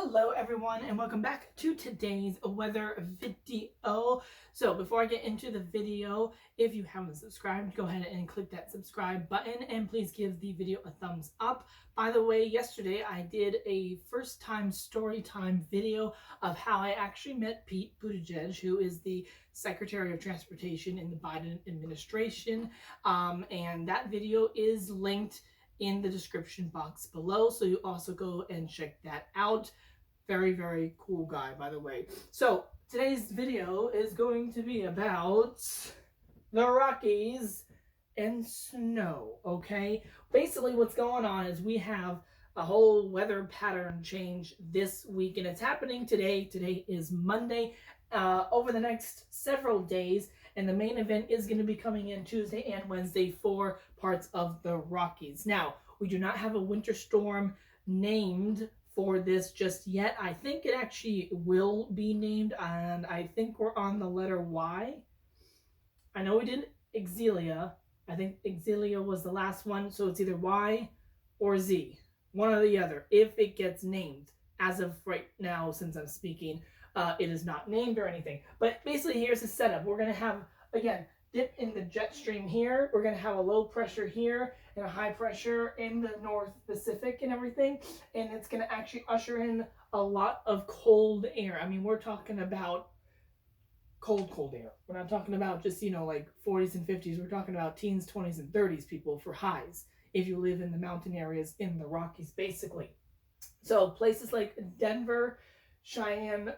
Hello everyone and welcome back to today's weather video. So before I get into the video, if you haven't subscribed, go ahead and click that subscribe button and please give the video a thumbs up. By the way, yesterday I did a first time story time video of how I actually met Pete Buttigieg, who is the Secretary of Transportation in the Biden administration. And that video is linked in the description box below, so you also go and check that out. Very, very cool guy, by the way. So today's video is going to be about the Rockies and snow, okay? Basically what's going on is we have a whole weather pattern change this week, and it's happening today. Today is Monday. Over the next several days, and the main event is going to be coming in Tuesday and Wednesday for parts of the Rockies. Now, we do not have a winter storm named for this just yet. I think it actually will be named, and I think we're on the letter Y. I know we did Exelia. I think Exelia was the last one, so it's either Y or Z, one or the other, if it gets named. As of right now, since I'm speaking, it is not named or anything. But basically, here's the setup. We're going to have, again, dip in the jet stream here. We're going to have a low pressure here and a high pressure in the North Pacific and everything. And it's going to actually usher in a lot of cold air. I mean, we're talking about cold air. We're not talking about just, like 40s and 50s. We're talking about teens, 20s, and 30s people for highs if you live in the mountain areas in the Rockies, basically. So places like Denver, Cheyenne,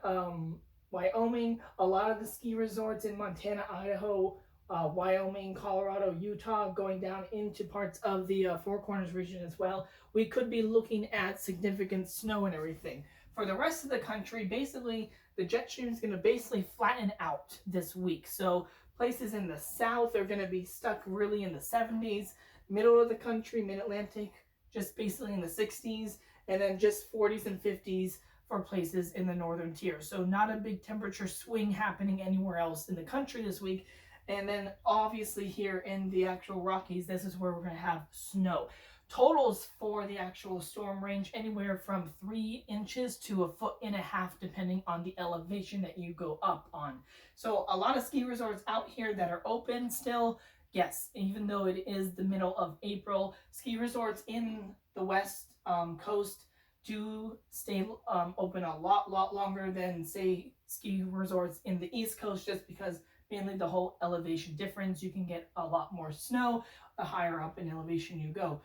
Wyoming, a lot of the ski resorts in Montana, Idaho, Wyoming, Colorado, Utah, going down into parts of the Four Corners region as well. We could be looking at significant snow and everything. For the rest of the country, basically, the jet stream is going to basically flatten out this week. So places in the south are going to be stuck really in the 70s, middle of the country, mid-Atlantic, just basically in the 60s, and then just 40s and 50s for places in the northern tier. So not a big temperature swing happening anywhere else in the country this week. And then obviously here in the actual Rockies, this is where we're going to have snow. Totals for the actual storm range anywhere from 3 inches to 1.5 feet, depending on the elevation that you go up on. So a lot of ski resorts out here that are open still. Yes, even though it is the middle of April, ski resorts in the west coast do stay open a lot longer than, say, ski resorts in the East Coast, just because mainly the whole elevation difference. You can get a lot more snow the higher up in elevation you go.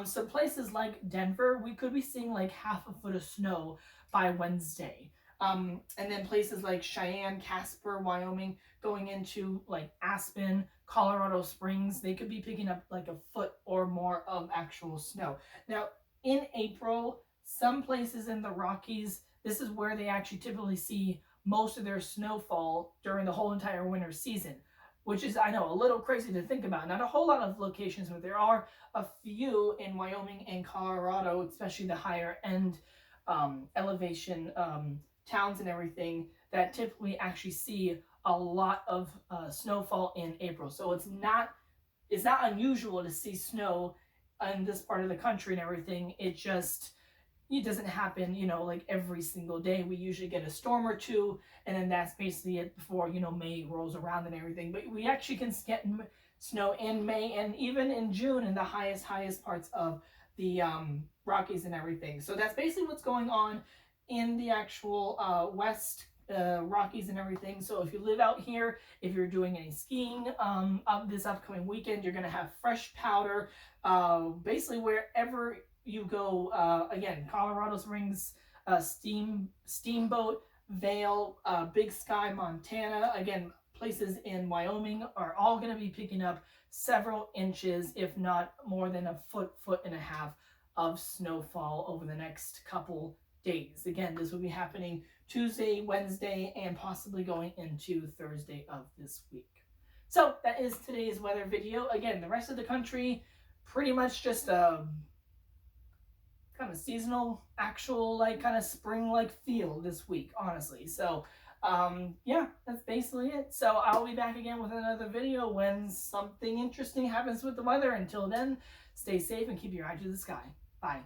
So places like Denver, we could be seeing like 1/2 foot of snow by Wednesday. And then places like Cheyenne, Casper, Wyoming, going into like Aspen, Colorado Springs, they could be picking up like 1 foot or more of actual snow. Now, in April, some places in the Rockies, this is where they actually typically see most of their snowfall during the whole entire winter season, which is, I know, a little crazy to think about. Not a whole lot of locations, but there are a few in Wyoming and Colorado, especially the higher end elevation towns and everything, that typically actually see a lot of snowfall in April. So it's not unusual to see snow in this part of the country and everything. It doesn't happen, like every single day. We usually get a storm or two, and then that's basically it before, May rolls around and everything. But we actually can get snow in May and even in June in the highest parts of the Rockies and everything. So that's basically what's going on in the actual west Rockies and everything. So if you live out here, if you're doing any skiing of this upcoming weekend, you're going to have fresh powder basically wherever you go. Again, Colorado Springs, Steamboat, Vail, Big Sky, Montana, again, places in Wyoming are all going to be picking up several inches, if not more than 1 foot and a half of snowfall over the next couple days. Again, this will be happening Tuesday, Wednesday, and possibly going into Thursday of this week. So that is today's weather video. Again, the rest of the country, pretty much just kind of seasonal, actual, like kind of spring-like feel this week, honestly. So yeah, that's basically it. So I'll be back again with another video when something interesting happens with the weather. Until then, stay safe and keep your eye to the sky. Bye.